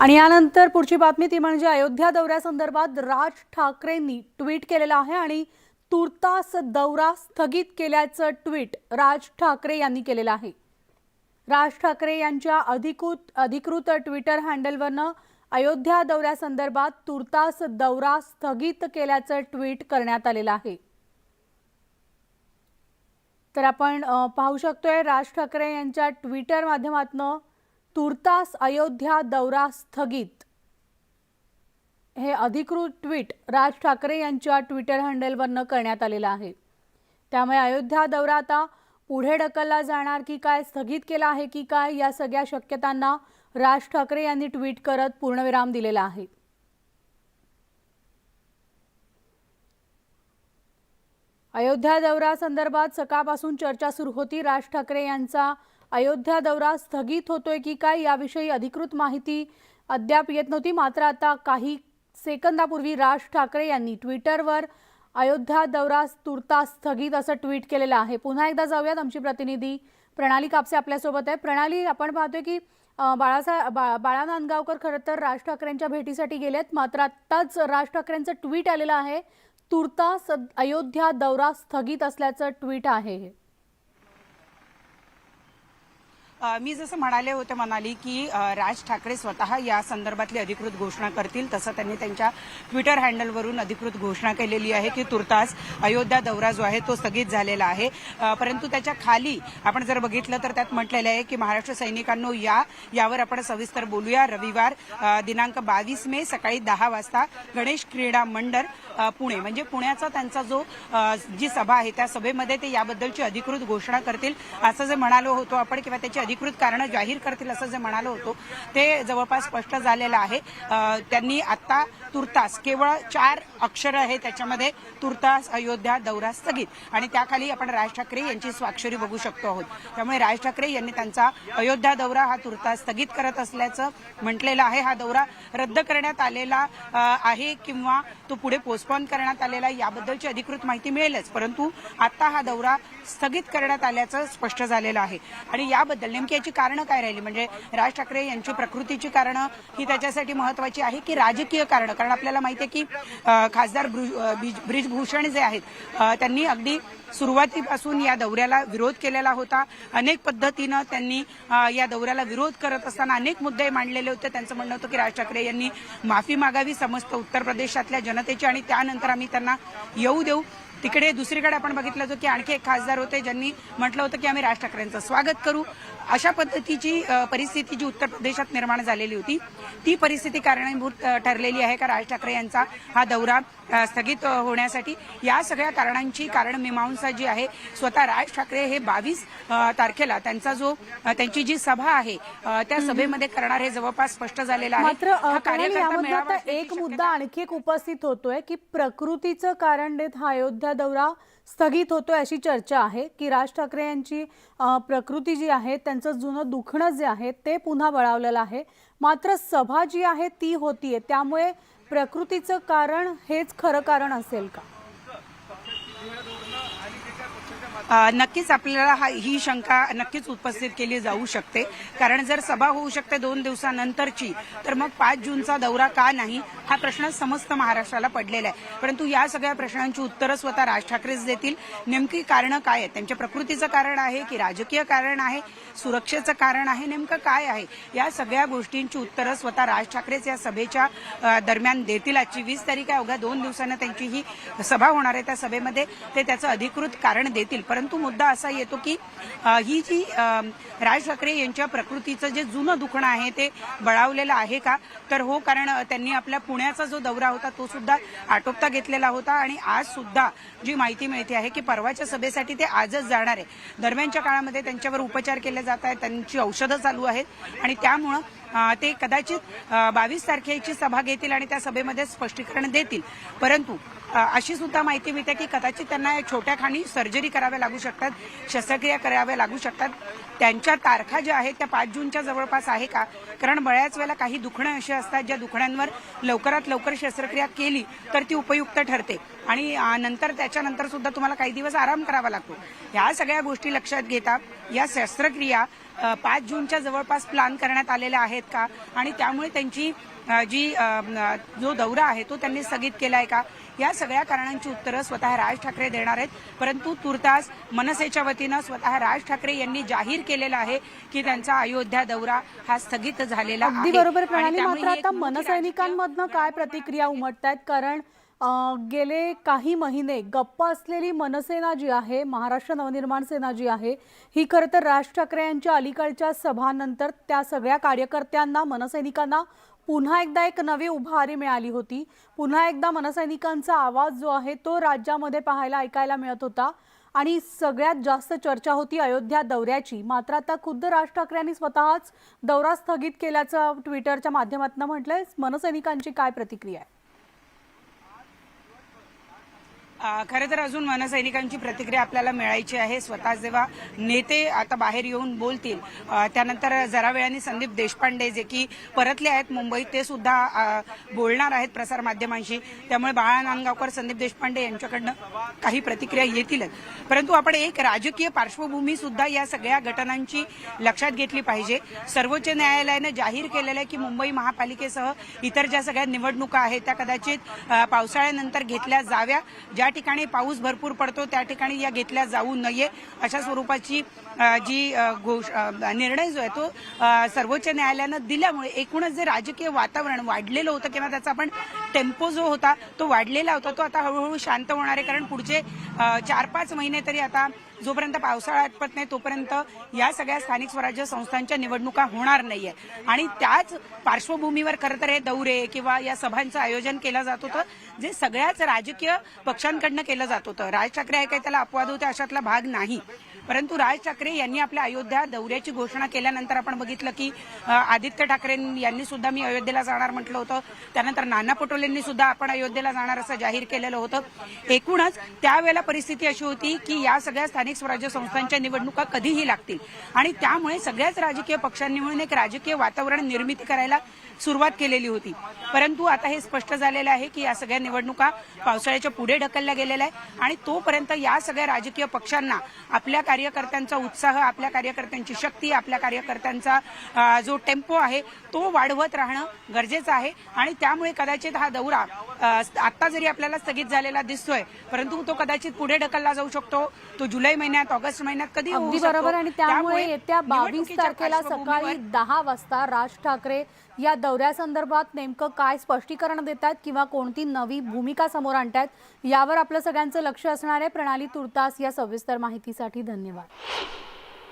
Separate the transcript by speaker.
Speaker 1: आणि यानंतर पुढची बातमी ती म्हणजे अयोध्या दौऱ्यासंदर्भात राज ठाकरेंनी ट्विट केलेलं आहे आणि तुर्तास दौरा स्थगित केल्याचं ट्विट राज ठाकरे यांनी केलेलं आहे। राज ठाकरे यांच्या अधिकृत ट्विटर हँडलवरनं अयोध्या दौऱ्यासंदर्भात तुर्तास दौरा स्थगित केल्याचं ट्विट करण्यात आलेलं आहे। तर आपण पाहू शकतोय राज ठाकरे यांच्या ट्विटर माध्यमातून तुर्तास अयोध्या दौरा स्थगित हे अधिकृत ट्विट राज ठाकरे यांच्या ट्विटर हँडलवरनं करण्यात आलेलं आहे। त्यामुळे अयोध्या दौरा आता पुढे ढकलला जाणार की काय, स्थगित केला आहे की काय, या सगळ्या शक्यतांना राज ठाकरे यांनी ट्विट करत पूर्णविराम दिलेला आहे। अयोध्या दौरा संदर्भात सकाळपासून चर्चा सुरू होती। राज ठाकरे यांचा अयोध्या दौरा स्थगित होतोय की काय याविषयी अधिकृत माहिती अद्याप येत नव्हती, मात्र आता काही सेकंदापूर्वी राज ठाकरे यांनी ट्विटरवर अयोध्या दौरा तुर्तास स्थगित असं ट्विट केलेलं आहे। पुन्हा एकदा जाऊयात, आमची प्रतिनिधी प्रणाली कापसे आपल्यासोबत आहे। प्रणाली, आपण पाहतोय की बाळा नांदगावकर खरं तर राज ठाकरेंच्या भेटीसाठी गेलेत, मात्र आत्ताच राज ठाकरेंचं ट्विट आलेलं आहे, तुर्तास अयोध्या दौरा स्थगित असल्याचं ट्विट आहे हे।
Speaker 2: मी जसं म्हणाली की राज ठाकरे स्वतः या संदर्भातली अधिकृत घोषणा करतील, तसं त्यांनी त्यांच्या ट्विटर हँडलवरून अधिकृत घोषणा केलेली आहे की तुर्तास अयोध्या दौरा जो आहे तो स्थगित झालेला आहे। परंतु त्याच्या खाली आपण जर बघितलं तर त्यात म्हटलेलं आहे की महाराष्ट्र सैनिकांनो यावर आपण सविस्तर बोलूया। रविवार दिनांक 22 मे सकाळी 10 वाजता गणेश क्रीडा मंडळ पुणे, म्हणजे पुण्याचा त्यांचा जो जी सभा आहे त्या सभेमध्ये ते याबद्दलची अधिकृत घोषणा करतील असं जे म्हणालो होतो आपण, किंवा त्याची अधिकृत कारण जाहीर करतील असं जे म्हणालो होतो ते जवळपास स्पष्ट झालेलं आहे। त्यांनी आता तुर्तास केवळ 4 अक्षर आहे त्याच्यामध्ये, तुर्तास अयोध्या दौरा स्थगित, आणि त्याखाली आपण राज ठाकरे यांची स्वाक्षरी बघू शकतो आहोत। त्यामुळे राज ठाकरे यांनी त्यांचा अयोध्या दौरा हा तुर्तास स्थगित करत असल्याचं म्हटलेलं आहे। हा दौरा रद्द करण्यात आलेला आहे किंवा तो पुढे पोस्टपोन करण्यात आलेला याबद्दलची अधिकृत माहिती मिळेलच, परंतु आता हा दौरा स्थगित करण्यात आल्याचं स्पष्ट झालेलं आहे। आणि याबद्दल नेमकी याची कारणं काय राहिली, म्हणजे राज ठाकरे यांची प्रकृतीची कारणं ही त्याच्यासाठी महत्वाची आहे की राजकीय कारणं, कारण आपल्याला माहिती आहे की खासदार ब्रिजभूषण जे आहेत त्यांनी अगदी सुरुवातीपासून या दौऱ्याला विरोध केलेला होता। अनेक पद्धतीनं त्यांनी या दौऱ्याला विरोध करत असताना अनेक मुद्दे मांडलेले होते। त्यांचं म्हणणं होतं की राज ठाकरे यांनी माफी मागावी समस्त उत्तर प्रदेशातल्या जनतेची, आणि त्यानंतर आम्ही त्यांना येऊ देऊ। तिकडे दुसरीकडे आपण बघितलं होतं की आणखी एक खासदार होते ज्यांनी म्हटलं होतं की आम्ही राज ठाकरेंचं स्वागत करू। अशा पद्धतीची परिस्थिती जी उत्तर प्रदेशात निर्माण झालेली होती ती परिस्थिती कारणीभूत ठरलेली आहे का राज ठाकरे यांचा हा दौरा स्थगित होण्यासाठी। या सगळ्या कारणांची मीमांसा जी आहे स्वतः राज ठाकरे हे 22 तारखेला त्यांची जी सभा आहे त्या सभेमध्ये करणार हे जवळपास स्पष्ट झालेलं आहे।
Speaker 1: मात्र एक मुद्दा आणखी एक उपस्थित होतोय की प्रकृतीचं कारण देत हा अयोध्या दौरा स्थगित होतोय अशी चर्चा आहे की राज ठाकरे यांची प्रकृती जी आहे, त्यांचं जुनं दुखणं जे आहे ते पुन्हा बळावलेलं आहे, मात्र सभा जी आहे ती होतीये, त्यामुळे प्रकृतीचं कारण हेच खरं कारण असेल का?
Speaker 2: नक्कीच आपल्याला ही शंका नक्कीच उपस्थित केली जाऊ शकते, कारण जर सभा होऊ शकते 2 दिवसानंतरची, तर मग 5 जूनचा दौरा का नाही हा प्रश्न समस्त महाराष्ट्राला पडलेला आहे। परंतु या सगळ्या प्रश्नांची उत्तरं स्वतः राज ठाकरेच देतील। नेमकी कारणं काय आहेत, त्यांच्या प्रकृतीचं कारण आहे की राजकीय कारण आहे, सुरक्षेचं कारण आहे, नेमकं काय आहे, या सगळ्या गोष्टींची उत्तरं स्वतः राज ठाकरेच या सभेच्या दरम्यान देतील। आजची 20 तारीख आहे, अवघ्या 2 दिवसांना त्यांची ही सभा होणार आहे, त्या सभेमध्ये ते त्याचं अधिकृत कारण देतील। परंतु मुद्दा असा येतो की ही जी राज ठाकरे यांच्या प्रकृतीचं जे जुनं दुखणं आहे ते बळावलेलं आहे का, तर हो, कारण त्यांनी आपल्या पुण्याचा जो दौरा होता तो सुद्धा आटोपता घेतलेला होता, आणि आज सुद्धा जी माहिती मिळते आहे की परवाच्या सभेसाठी ते आजच जाणार आहे। दरम्यानच्या काळामध्ये त्यांच्यावर उपचार केले जात आहेत, त्यांची औषधं चालू आहेत, आणि त्यामुळं ते कदाचित 22 तारखेची सभा घेतील आणि त्या सभेमध्ये स्पष्टीकरण देतील। परंतु अशी सुद्धा माहिती मिळते की कदाचित त्यांना छोट्या खाणी सर्जरी कराव्या लागू शकतात, शस्त्रक्रिया कराव्या लागू शकतात. त्यांच्या तारखा ज्या आहेत त्या 5 जूनच्या जवळपास आहे का? कारण बऱ्याच वेळेला काही दुखणं अशी असतात ज्या दुखण्यांवर लवकरात लवकर शस्त्रक्रिया केली तर ती उपयुक्त ठरते आणि नंतर त्याच्यानंतर सुद्धा तुम्हाला काही दिवस आराम करावा लागतो. ह्या सगळ्या गोष्टी लक्षात घेता या शस्त्रक्रिया 5 जूनच्या जवळपास प्लॅन करण्यात आलेल्या आहेत का आणि त्यामुळे त्यांची जो दौरा आहे तो त्यांनी स्थगित केला आहे का? या सगळ्या कारणांची उत्तरं स्वतः राज ठाकरे देणार आहेत. परंतु तुर्तास मनसेच्या वतीनं स्वतः राज ठाकरे यांनी जाहीर केलेलं आहे की त्यांचा अयोध्या दौरा हा स्थगित झालेला आहे.
Speaker 1: अगदी बरोबर प्रणाली. मात्र आता मनसैनिकांमधनं काय प्रतिक्रिया उमटतायत? कारण गेले काही महिने गप्प असलेली मनसेना जी आहे, महाराष्ट्र नवनिर्माण सेना जी आहे, ही खरं तर राज ठाकरे यांच्या अलीकडच्या सभानंतर त्या सगळ्या कार्यकर्त्यांना, मनसैनिकांना पुन्हा एकदा एक नवी उभारी मिळाली होती. पुन्हा एकदा मनसैनिकांचा आवाज जो आहे तो राज्यामध्ये पाहायला ऐकायला मिळत होता आणि सगळ्यात जास्त चर्चा होती अयोध्या दौऱ्याची. मात्र आता खुद्द राज ठाकरे यांनी स्वतःच दौरा स्थगित केल्याचं ट्विटरच्या माध्यमातून म्हटलंय. मनसैनिकांची काय प्रतिक्रिया आहे?
Speaker 2: खरं तर अजून मनसैनिकांची प्रतिक्रिया आपल्याला मिळायची आहे. स्वतः जेव्हा नेते आता बाहेर येऊन बोलतील त्यानंतर जरा वेळाने संदीप देशपांडे जे की परतले आहेत मुंबईत ते सुद्धा बोलणार आहेत प्रसारमाध्यमांशी. त्यामुळे बाळा नांदगावकर, संदीप देशपांडे यांच्याकडनं काही प्रतिक्रिया येतीलच. परंतु आपण एक राजकीय पार्श्वभूमी सुद्धा या सगळ्या घटनांची लक्षात घेतली पाहिजे. सर्वोच्च न्यायालयानं जाहीर केलेलं आहे की मुंबई महापालिकेसह इतर ज्या सगळ्या निवडणुका आहेत त्या कदाचित पावसाळ्यानंतर घेतल्या जाव्या. ज्या ठिकाणी पाऊस भरपूर पडतो त्या ठिकाणी या घेतल्या जाऊ नये अशा स्वरूपाची निर्णय जो आहे तो सर्वोच्च न्यायालयानं दिल्यामुळे एकूणच जे राजकीय वातावरण वाढलेलं होतं किंवा त्याचा आपण टेम्पो जो होता तो वाढलेला होता तो आता हळूहळू शांत होणार आहे. कारण पुढचे 4-5 महिने तरी आता जोपर्यंत पावसाळा आटपत नाही तोपर्यंत या सगळ्या स्थानिक स्वराज्य संस्थांच्या निवडणुका होणार नाहीये आणि त्याच पार्श्वभूमीवर खरं तर हे दौरे किंवा या सभांचं आयोजन केलं जात होतं जे सगळ्याच राजकीय पक्षांकडनं केलं जात होतं. राज ठाकरे आहे काही त्याला अपवाद होते अशातला भाग नाही. परंतु राज ठाकरे यांनी आपल्या अयोध्या दौऱ्याची घोषणा केल्यानंतर आपण बघितलं की आदित्य ठाकरे यांनी सुद्धा मी अयोध्येला जाणार म्हटलं होतं. त्यानंतर नाना पटोलेंनी सुद्धा आपण अयोध्येला जाणार असं जाहीर केलेलं होतं. एकूणच त्यावेळेला परिस्थिती अशी होती की या सगळ्या स्थानिक स्वराज्य संस्थांच्या निवडणुका कधीही लागतील आणि त्यामुळे सगळ्याच राजकीय पक्षांनी मिळून एक राजकीय वातावरण निर्मिती करायला सुरुवात केलेली होती. परंतु आता हे स्पष्ट झालेलं आहे की या सगळ्या निवडणुका पावसाळ्याच्या पुढे ढकलल्या गेलेल्या आहे आणि तोपर्यंत या सगळ्या राजकीय पक्षांना आपल्या कार्यकर्त्यांचा उत्साह, आपल्या कार्यकर्त्यांची शक्ती, आपल्या कार्यकर्त्यांचा जो टेम्पो आहे तो वाढवत राहणं गरजेचं आहे आणि त्यामुळे कदाचित हा दौरा आता जरी आपल्याला स्थगित झालेला दिसतोय परंतु तो कदाचित पुढे ढकलला जाऊ शकतो. तो जुलै महिन्यात, ऑगस्ट महिन्यात कधी होऊ शकतो.
Speaker 1: बरोबर. आणि त्यामुळे येत्या 22 तारखेला सकाळी 10 वाजता राज ठाकरे या दौऱ्यासंदर्भात नेमकं काय स्पष्टीकरण देतात किंवा कोणती नवी भूमिका समोर आणतात यावर आपलं सगळ्यांचं लक्ष असणार आहे. प्रणाली तुर्तास या सविस्तर माहितीसाठी धन्यवाद.